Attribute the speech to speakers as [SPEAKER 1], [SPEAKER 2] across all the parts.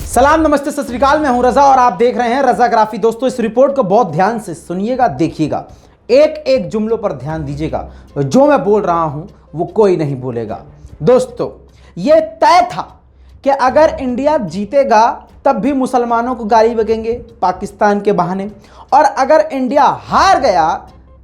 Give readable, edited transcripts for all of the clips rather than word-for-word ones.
[SPEAKER 1] सलाम नमस्ते सत श्री अकाल। मैं हूं रजा और आप देख रहे हैं रजाग्राफी। दोस्तों इस रिपोर्ट को बहुत ध्यान से सुनिएगा, देखिएगा, एक एक जुमलों पर ध्यान दीजिएगा। जो मैं बोल रहा हूं वो कोई नहीं बोलेगा। दोस्तों ये तय था कि अगर इंडिया जीतेगा तब भी मुसलमानों को गाली बकेंगे पाकिस्तान के बहाने, और अगर इंडिया हार गया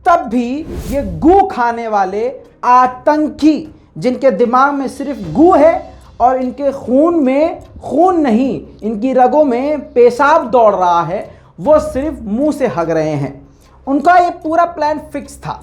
[SPEAKER 1] तब भी ये गू खाने वाले आतंकी, जिनके दिमाग में सिर्फ गू है और इनके खून में खून नहीं, इनकी रगों में पेशाब दौड़ रहा है, वो सिर्फ मुंह से हग रहे हैं। उनका ये पूरा प्लान फिक्स था।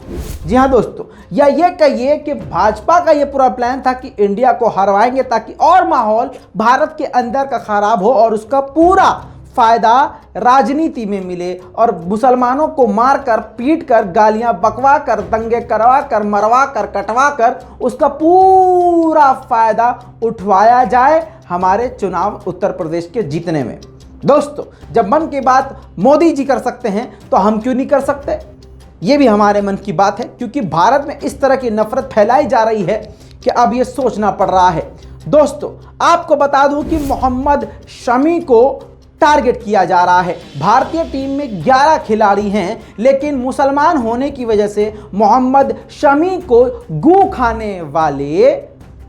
[SPEAKER 1] जी हाँ दोस्तों, या ये कहिए कि भाजपा का ये पूरा प्लान था कि इंडिया को हरवाएंगे ताकि और माहौल भारत के अंदर का खराब हो और उसका पूरा फायदा राजनीति में मिले और मुसलमानों को मार कर, पीट कर, गालियां बकवा कर, दंगे करवा कर, मरवा कर, कटवा कर उसका पूरा फायदा उठवाया जाए हमारे चुनाव उत्तर प्रदेश के जीतने में। दोस्तों जब मन की बात मोदी जी कर सकते हैं तो हम क्यों नहीं कर सकते? ये भी हमारे मन की बात है, क्योंकि भारत में इस तरह की नफरत फैलाई जा रही है कि अब ये सोचना पड़ रहा है। दोस्तों आपको बता दूं कि मोहम्मद शमी को टारगेट किया जा रहा है। भारतीय टीम में 11 खिलाड़ी हैं, लेकिन मुसलमान होने की वजह से मोहम्मद शमी को गू खाने वाले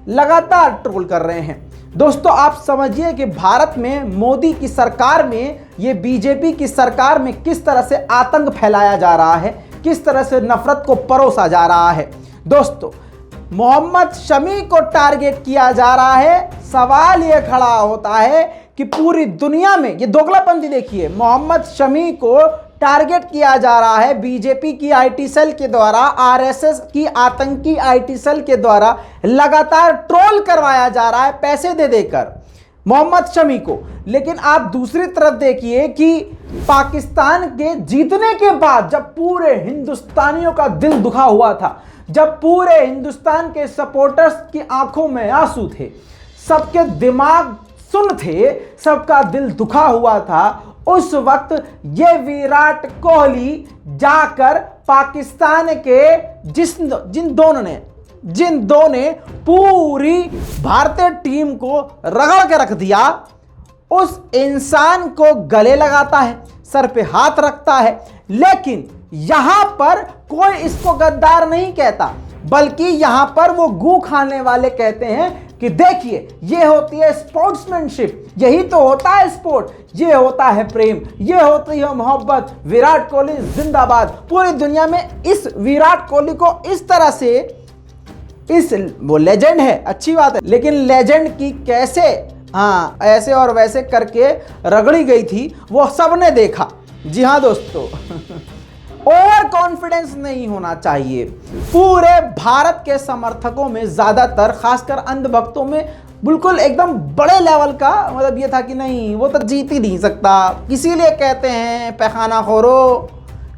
[SPEAKER 1] लगातार ट्रोल कर रहे हैं। दोस्तों आप समझिए कि भारत में मोदी की सरकार में, ये बीजेपी की सरकार में किस तरह से आतंक फैलाया जा रहा है, किस तरह से नफरत को परोसा जा रहा है। दोस्तों मोहम्मद शमी को टारगेट किया जा रहा है। सवाल यह खड़ा होता है कि पूरी दुनिया में ये दोगलापंथी देखिए, मोहम्मद शमी को टारगेट किया जा रहा है बीजेपी की आईटी सेल के द्वारा, आरएसएस की आतंकी आईटी सेल के द्वारा लगातार ट्रोल करवाया जा रहा है पैसे दे देकर मोहम्मद शमी को। लेकिन आप दूसरी तरफ देखिए कि पाकिस्तान के जीतने के बाद जब पूरे हिंदुस्तानियों का दिल दुखा हुआ था, जब पूरे हिंदुस्तान के सपोर्टर्स की आंखों में आंसू थे, सबके दिमाग सुन थे, सबका दिल दुखा हुआ था, उस वक्त ये विराट कोहली जाकर पाकिस्तान के जिन दो ने पूरी भारतीय टीम को रगड़ के रख दिया, उस इंसान को गले लगाता है, सर पे हाथ रखता है। लेकिन यहां पर कोई इसको गद्दार नहीं कहता, बल्कि यहां पर वो गू खाने वाले कहते हैं कि देखिए ये होती है स्पोर्ट्समैनशिप, यही तो होता है स्पोर्ट, ये होता है प्रेम, ये होती है मोहब्बत, विराट कोहली जिंदाबाद। पूरी दुनिया में इस विराट कोहली को इस तरह से, वो लेजेंड है, अच्छी बात है, लेकिन लेजेंड की कैसे ऐसे और वैसे करके रगड़ी गई थी वो सबने देखा। जी हाँ दोस्तों ओवर कॉन्फिडेंस नहीं होना चाहिए। पूरे भारत के समर्थकों में ज्यादातर, खासकर अंधभक्तों में, बिल्कुल एकदम बड़े लेवल का मतलब ये था कि नहीं वो तो जीत ही नहीं सकता। इसीलिए कहते हैं पैखाना खोरो,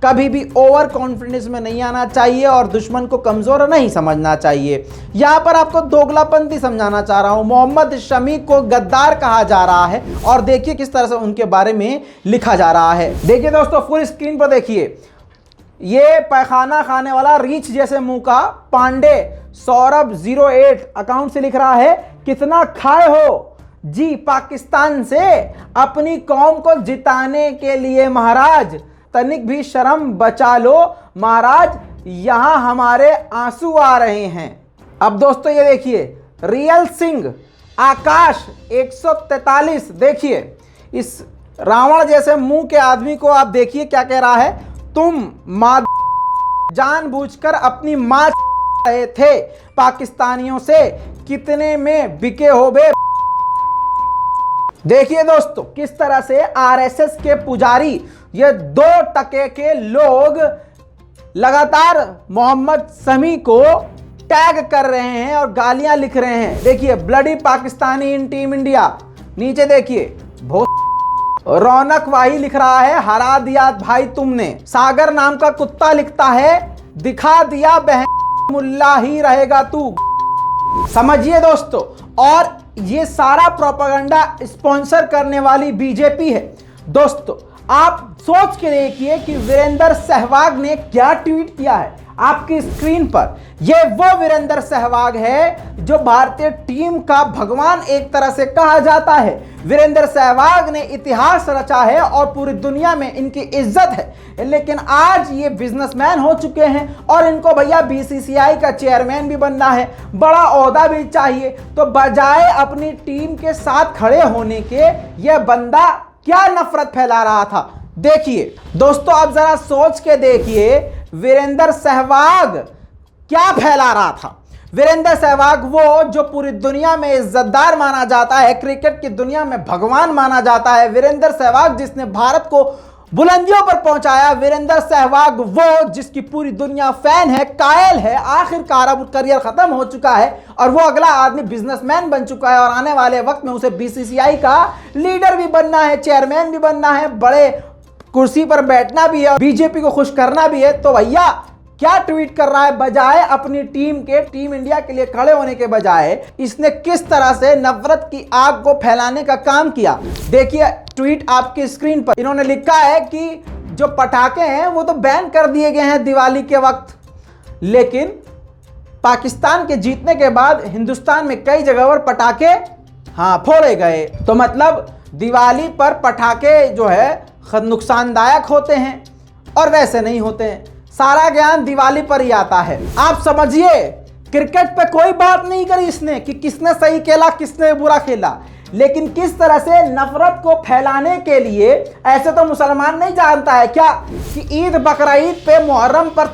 [SPEAKER 1] कभी भी ओवर कॉन्फिडेंस में नहीं आना चाहिए और दुश्मन को कमजोर नहीं समझना चाहिए। यहां पर आपको दोगलापंथी समझाना चाह रहा हूं। मोहम्मद शमी को गद्दार कहा जा रहा है और देखिए किस तरह से उनके बारे में लिखा जा रहा है। देखिए दोस्तों फुल स्क्रीन पर देखिए, ये पैखाना खाने वाला रीछ जैसे मुंह का पांडे सौरभ 08 अकाउंट से लिख रहा है, कितना खाए हो जी पाकिस्तान से अपनी कौम को जिताने के लिए महाराज, तनिक भी शर्म बचा लो महाराज, यहां हमारे आंसू आ रहे हैं। अब दोस्तों ये देखिए रियल सिंह आकाश 143, देखिए इस रावण जैसे मुंह के आदमी को आप देखिए क्या कह रहा है, तुम मां जानबूझकर अपनी मां रहे थे पाकिस्तानियों से, कितने में बिके हो बे। देखिए दोस्तों किस तरह से आरएसएस के पुजारी, ये 2 टके के लोग लगातार मोहम्मद शमी को टैग कर रहे हैं और गालियां लिख रहे हैं। देखिए ब्लडी पाकिस्तानी इन टीम इंडिया, नीचे देखिए रौनक वाही लिख रहा है, हरा दिया भाई तुमने। सागर नाम का कुत्ता लिखता है, दिखा दिया बहन मुल्ला ही रहेगा तू। समझिए दोस्तों, और ये सारा प्रोपेगेंडा स्पॉन्सर करने वाली बीजेपी है। दोस्तों आप सोच के देखिए कि वीरेंद्र सहवाग ने क्या ट्वीट किया है। आपकी स्क्रीन पर ये वो वीरेंद्र सहवाग है जो भारतीय टीम का भगवान एक तरह से कहा जाता है। वीरेंद्र सहवाग ने इतिहास रचा है और पूरी दुनिया में इनकी इज्जत है, लेकिन आज ये बिजनेसमैन हो चुके हैं और इनको भैया बीसीसीआई का चेयरमैन भी बनना है, बड़ा ओहदा भी चाहिए। तो बजाय अपनी टीम के साथ खड़े होने के यह बंदा क्या नफरत फैला रहा था। देखिए दोस्तों, अब जरा सोच के देखिए वीरेंद्र सहवाग क्या फैला रहा था। वीरेंद्र सहवाग वो जो पूरी दुनिया में इज्जतदार माना जाता है, क्रिकेट की दुनिया में भगवान माना जाता है। वीरेंद्र सहवाग जिसने भारत को बुलंदियों पर पहुंचाया। वीरेंद्र सहवाग वो जिसकी पूरी दुनिया फैन है, कायल है। आखिरकार अब करियर खत्म हो चुका है और वो अगला आदमी बिजनेसमैन बन चुका है और आने वाले वक्त में उसे बीसीसीआई का लीडर भी बनना है, चेयरमैन भी बनना है, बड़े कुर्सी पर बैठना भी है, बीजेपी को खुश करना भी है। तो भैया क्या ट्वीट कर रहा है, बजाय अपनी टीम इंडिया के लिए खड़े होने के बजाय इसने किस तरह से नफरत की आग को फैलाने का काम किया। देखिए ट्वीट आपकी स्क्रीन पर। इन्होंने लिखा है कि जो पटाखे हैं वो तो बैन कर दिए गए हैं दिवाली के वक्त, लेकिन पाकिस्तान के जीतने के बाद हिंदुस्तान में कई जगह पर पटाखे फोड़े गए। तो मतलब दिवाली पर पटाखे जो है नुकसानदायक होते हैं और वैसे नहीं होते हैं। सारा ज्ञान दिवाली पर ही आता है। आप समझिए क्रिकेट पे कोई बात नहीं करी इसने कि किसने सही खेला किसने बुरा खेला, लेकिन किस तरह से नफरत को फैलाने के लिए। ऐसे तो मुसलमान नहीं जानता है क्या कि ईद बकरीद पे मुहर्रम पर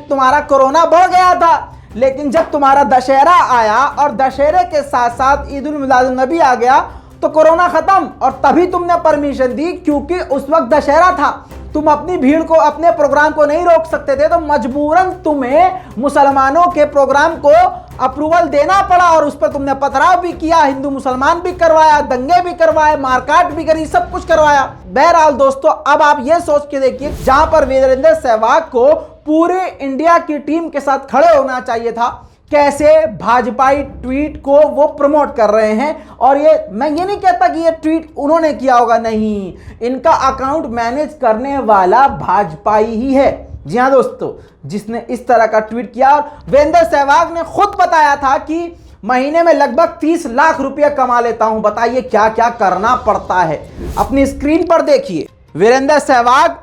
[SPEAKER 1] तुम्हारा कोरोना बढ़ गया था, लेकिन जब तुम्हारा दशहरा आया और दशहरे के साथ साथ ईद उल मिलाद नबी आ गया तो कोरोना खत्म, और तभी तुमने परमिशन दी क्योंकि उस वक्त दशहरा था। तुम अपनी भीड़ को, अपने प्रोग्राम को नहीं रोक सकते थे, तो मजबूरन तुम्हें मुसलमानों के प्रोग्राम को अप्रूवल देना पड़ा और उस पर तुमने पथराव भी किया, हिंदू मुसलमान भी करवाया, दंगे भी करवाए, मारकाट भी करी, सब कुछ करवाया। बहरहाल दोस्तों, अब आप ये सोच के देखिए, जहां पर वीरेंद्र सहवाग को पूरे इंडिया की टीम के साथ खड़े होना चाहिए था, कैसे भाजपाई ट्वीट को वो प्रमोट कर रहे हैं। और ये मैं ये नहीं कहता कि ये ट्वीट उन्होंने किया होगा, नहीं, इनका अकाउंट मैनेज करने वाला भाजपाई ही है। जी हाँ दोस्तों, जिसने इस तरह का ट्वीट किया। और वीरेंद्र सहवाग ने खुद बताया था कि महीने में लगभग 30 लाख रुपया कमा लेता हूं। बताइए क्या क्या करना पड़ता है। अपनी स्क्रीन पर देखिए वीरेंद्र सहवाग।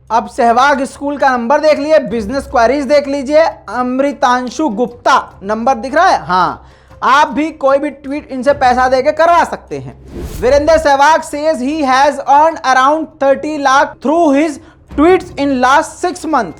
[SPEAKER 1] अब सहवाग स्कूल का नंबर देख लीजिए, बिजनेस क्वेरीज देख लीजिए, अमृतांशु गुप्ता नंबर दिख रहा है। हाँ, आप भी कोई भी ट्वीट इनसे पैसा देके करवा सकते हैं। Virender Sehwag says he has earn around 30 lakh through his tweets in last 6 month.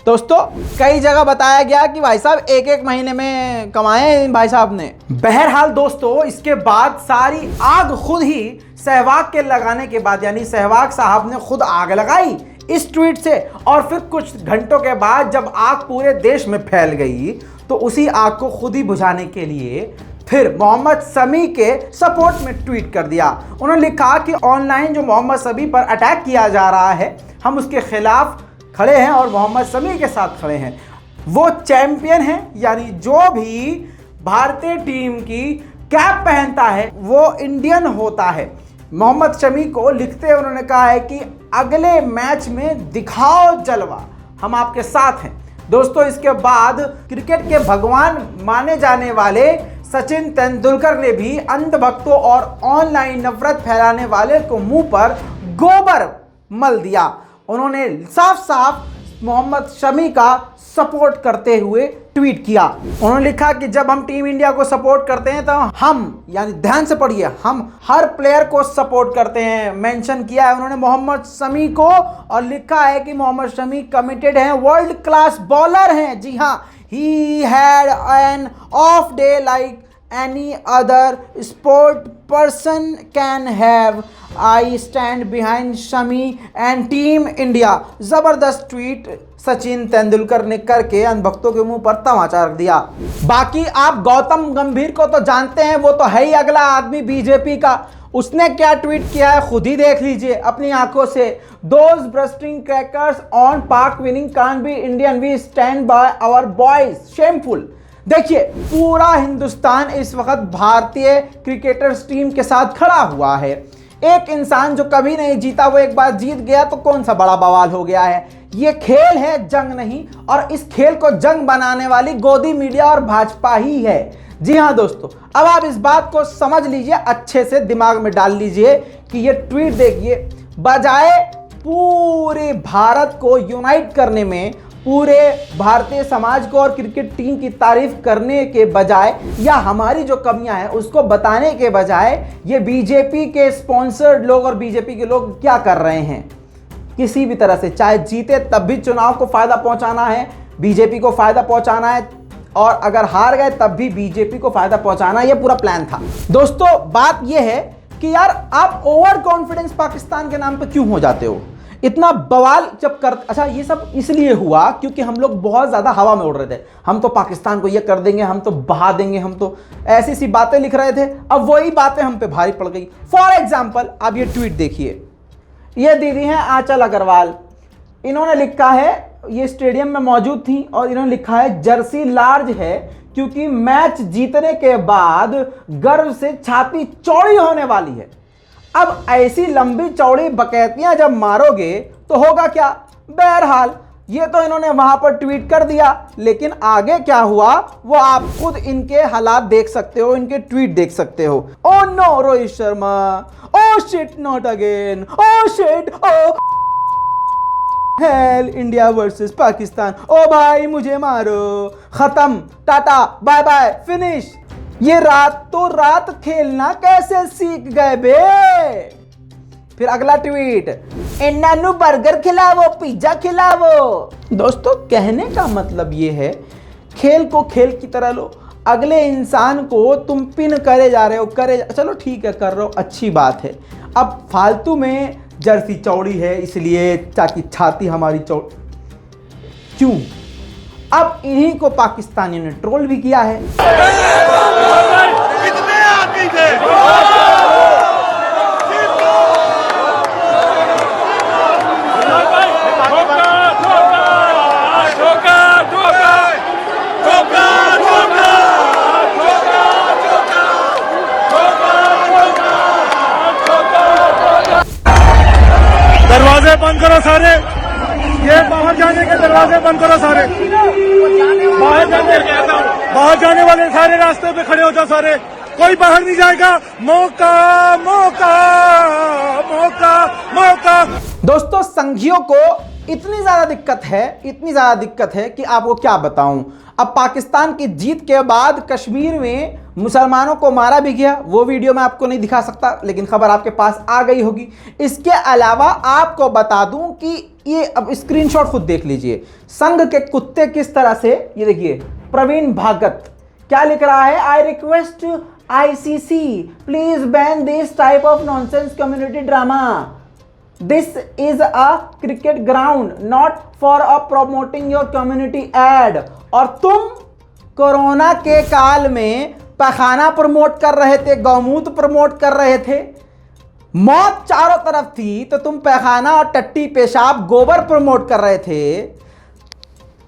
[SPEAKER 1] दोस्तों कई जगह बताया गया कि भाई साहब एक महीने में कमाए भाई साहब ने। बहरहाल दोस्तों, इसके बाद सारी आग खुद ही सहवाग के लगाने के बाद, यानी सहवाग साहब ने खुद आग लगाई इस ट्वीट से। और फिर कुछ घंटों के बाद जब आग पूरे देश में फैल गई तो उसी आग को खुद ही बुझाने के लिए फिर मोहम्मद शमी के सपोर्ट में ट्वीट कर दिया। उन्होंने लिखा कि ऑनलाइन जो मोहम्मद शमी पर अटैक किया जा रहा है, हम उसके खिलाफ खड़े हैं और मोहम्मद शमी के साथ खड़े हैं। वो चैंपियन हैं, यानी जो भी भारतीय टीम की कैप पहनता है वो इंडियन होता है। मोहम्मद शमी को लिखते उन्होंने कहा है कि अगले मैच में दिखाओ जलवा, हम आपके साथ हैं। दोस्तों इसके बाद क्रिकेट के भगवान माने जाने वाले सचिन तेंदुलकर ने भी अंधभक्तों और ऑनलाइन नफरत फैलाने वाले को मुंह पर गोबर मल दिया। उन्होंने साफ साफ मोहम्मद शमी का सपोर्ट करते हुए ट्वीट किया। उन्होंने लिखा कि जब हम टीम इंडिया को सपोर्ट करते हैं तो हम, यानी ध्यान से पढ़िए, हम हर प्लेयर को सपोर्ट करते हैं। मेंशन किया है उन्होंने मोहम्मद शमी को और लिखा है कि मोहम्मद शमी कमिटेड हैं, वर्ल्ड क्लास बॉलर हैं। जी हाँ, he had an of day like any other sport person can have. I stand behind Shami and team India. जबरदस्त ट्वीट सचिन तेंदुलकर ने करके अनभक्तों के मुंह पर तमाचा रख दिया। बाकी आप गौतम गंभीर को तो जानते हैं, वो तो है ही अगला आदमी बीजेपी का। उसने क्या ट्वीट किया है खुद ही देख लीजिए अपनी आंखों से। Those bursting crackers on Pak winning can't be Indian. We stand by our boys. Shameful. देखिए पूरा हिंदुस्तान इस वक्त भारतीय क्रिकेटर्स टीम के साथ खड़ा हुआ है। एक इंसान जो कभी नहीं जीता वो एक बार जीत गया तो कौन सा बड़ा बवाल हो गया है। ये खेल है, जंग नहीं। और इस खेल को जंग बनाने वाली गोदी मीडिया और भाजपा ही है। जी हाँ दोस्तों, अब आप इस बात को समझ लीजिए, अच्छे से दिमाग में डाल लीजिए कि ये ट्वीट देखिए, बजाय पूरे भारत को यूनाइट करने में, पूरे भारतीय समाज को और क्रिकेट टीम की तारीफ करने के बजाय या हमारी जो कमियां हैं उसको बताने के बजाय, ये बीजेपी के स्पॉन्सर्ड लोग और बीजेपी के लोग क्या कर रहे हैं, किसी भी तरह से चाहे जीते तब भी चुनाव को फायदा पहुंचाना है, बीजेपी को फायदा पहुंचाना है, और अगर हार गए तब भी बीजेपी को फायदा पहुंचाना, ये पूरा प्लान था। दोस्तों बात यह है कि यार आप ओवर कॉन्फिडेंस पाकिस्तान के नाम पे क्यों हो जाते हो, इतना बवाल जब कर। अच्छा, ये सब इसलिए हुआ क्योंकि हम लोग बहुत ज्यादा हवा में उड़ रहे थे, हम तो पाकिस्तान को ये कर देंगे, हम तो बहा देंगे, हम तो ऐसी सी बातें लिख रहे थे। अब वही बातें हम पे भारी पड़ गई। फॉर एग्जाम्पल आप ये ट्वीट देखिए, ये दीदी हैं आंचल अग्रवाल, इन्होंने लिखा है, ये स्टेडियम में मौजूद थी और इन्होंने लिखा है जर्सी लार्ज है क्योंकि मैच जीतने के बाद गर्व से छाती चौड़ी होने वाली है। अब ऐसी लंबी चौड़ी बकैतियां जब मारोगे तो होगा क्या। बहरहाल ये तो इन्होंने वहां पर ट्वीट कर दिया, लेकिन आगे क्या हुआ वो आप खुद इनके हालात देख सकते हो, इनके ट्वीट देख सकते हो। Oh no Rohit Sharma, oh shit not again, oh shit, oh hell, India versus Pakistan, oh भाई मुझे मारो, खत्म, टाटा, बाय बाय, फिनिश। ये रातों रात खेलना कैसे सीख गए बे। फिर अगला ट्वीट, इन्नानु बर्गर खिलावो, पिज्जा खिलावो। दोस्तों कहने का मतलब ये है, खेल को खेल की तरह लो, अगले इंसान को तुम पिन करे जा रहे हो, चलो ठीक है कर रहे हो, अच्छी बात है। अब फालतू में जर्सी चौड़ी है इसलिए ताकि छाती हमारी चौड़ी, क्यों। अब इन्हीं को पाकिस्तानियों ने ट्रोल भी किया है।
[SPEAKER 2] कितने आदमी थे? दरवाजे बंद करो सारे, ये बाहर जाने के दरवाजे बंद करो सारे, बाहर जाने वाले सारे रास्ते पे खड़े हो जाओ सारे, कोई बाहर नहीं जाएगा। मौका मौका मौका मौका।
[SPEAKER 1] दोस्तों संघियों को इतनी ज्यादा दिक्कत है कि आपको क्या बताऊं। अब पाकिस्तान की जीत के बाद कश्मीर में मुसलमानों को मारा भी गया, वो वीडियो मैं आपको नहीं दिखा सकता, लेकिन खबर आपके पास आ गई होगी। इसके अलावा आपको बता दूं कि ये, अब स्क्रीनशॉट खुद देख लीजिए, संघ के कुत्ते किस तरह से, ये देखिए प्रवीण भागत क्या लिख रहा है, I request ICC please ban this type of nonsense community drama, this is a cricket ground not for a promoting your community ad. और तुम कोरोना के काल में पखाना प्रमोट कर रहे थे, गौमूत्र प्रमोट कर रहे थे, मौत चारों तरफ थी, तो तुम पैखाना और टट्टी पेशाब गोबर प्रमोट कर रहे थे,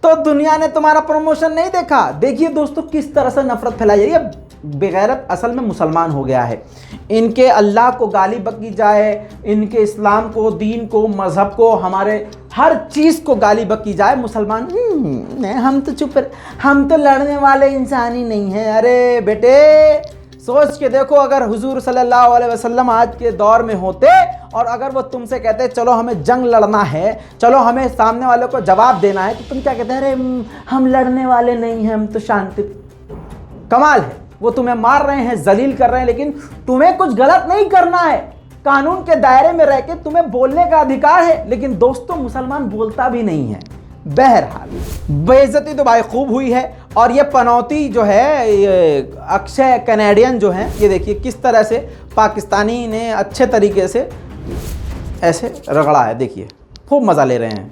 [SPEAKER 1] तो दुनिया ने तुम्हारा प्रमोशन नहीं देखा। देखिए दोस्तों किस तरह से नफरत फैलाई जा रही है। बेगैरत असल में मुसलमान हो गया है, इनके अल्लाह को गाली बकी जाए, इनके इस्लाम को, दीन को, मजहब को, हमारे हर चीज़ को गाली बकी जाए, मुसलमान हम तो चुप, हम तो लड़ने वाले इंसान ही नहीं हैं। अरे बेटे सोच के देखो, अगर हुजूर सल्लल्लाहु अलैहि वसल्लम आज के दौर में होते और अगर वो तुमसे कहते चलो हमें जंग लड़ना है, चलो हमें सामने वालों को जवाब देना है, तो तुम क्या कहते हैं, अरे हम लड़ने वाले नहीं हैं, हम तो शांति। कमाल है, वो तुम्हें मार रहे हैं, जलील कर रहे हैं, लेकिन तुम्हें कुछ गलत नहीं करना है, कानून के दायरे में रह के तुम्हें बोलने का अधिकार है। लेकिन दोस्तों मुसलमान बोलता भी नहीं है। बहरहाल बेइज्जती तो भाई खूब हुई है, और ये पनौती जो है, ये अक्षय कैनेडियन जो हैं, ये देखिए किस तरह से पाकिस्तानी ने अच्छे तरीके से ऐसे रगड़ा है, देखिए खूब मज़ा ले रहे हैं।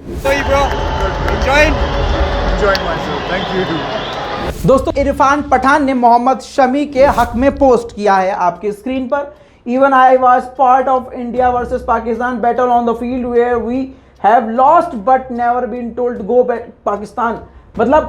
[SPEAKER 1] दोस्तों इरफान पठान ने मोहम्मद शमी के हक में पोस्ट किया है आपके स्क्रीन पर, even I was part of India versus Pakistan battle on the field where we have lost but never been told go back Pakistan. मतलब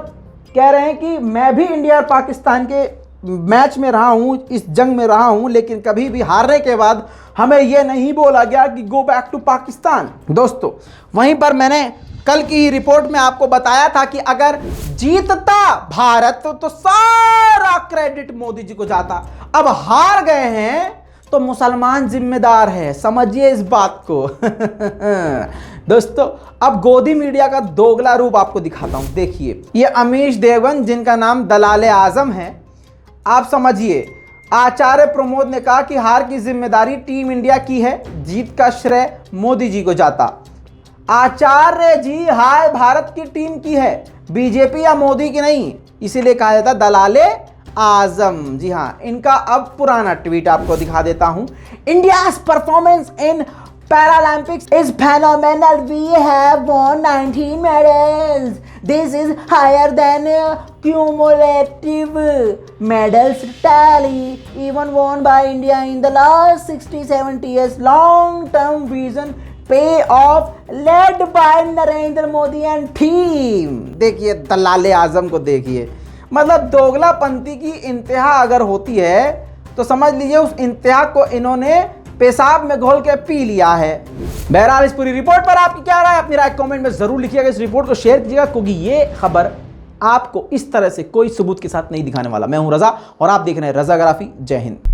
[SPEAKER 1] कह रहे हैं कि मैं भी इंडिया और पाकिस्तान के मैच में रहा हूं, इस जंग में रहा हूं, लेकिन कभी भी हारने के बाद हमें यह नहीं बोला गया कि गो बैक टू पाकिस्तान। दोस्तों, वहीं पर मैंने कल की ही रिपोर्ट में आपको बताया था कि अगर जीतता भारत तो सारा क्रेडिट मोदी जी को जाता। अब हार गए हैं तो मुसलमान जिम्मेदार है, समझिए इस बात को। दोस्तों, अब गोदी मीडिया का दोगला रूप आपको दिखाता हूं। देखिए, ये अमीश देवगन जिनका नाम दलाल आजम है, आप समझिए, आचार्य प्रमोद ने कहा कि हार की जिम्मेदारी टीम इंडिया की है, जीत का श्रेय मोदी जी को जाता। आचार्य जी हाय भारत की टीम की है, बीजेपी या मोदी की नहीं, इसीलिए कहा जाता दलाले आजम। जी हाँ, इनका अब पुराना ट्वीट आपको दिखा देता हूं। India's performance in Paralympics is phenomenal. We have won 19 medals. This is higher than cumulative medals tally even won by India in the last 60-70 years. Long-term vision pay off led by Narendra Modi and team. देखिए दलाले आजम को, देखिए मतलब दोगलापंथी की इंतहा अगर होती है तो समझ लीजिए उस इंतहा को इन्होंने पेशाब में घोल के पी लिया है। बहरहाल, इस पूरी रिपोर्ट पर आपकी क्या राय है, अपनी राय कमेंट में जरूर लिखिएगा। इस रिपोर्ट को शेयर कीजिएगा, क्योंकि ये खबर आपको इस तरह से कोई सबूत के साथ नहीं दिखाने वाला। मैं हूं रजा और आप देख रहे हैं रजाग्राफी। जय हिंद।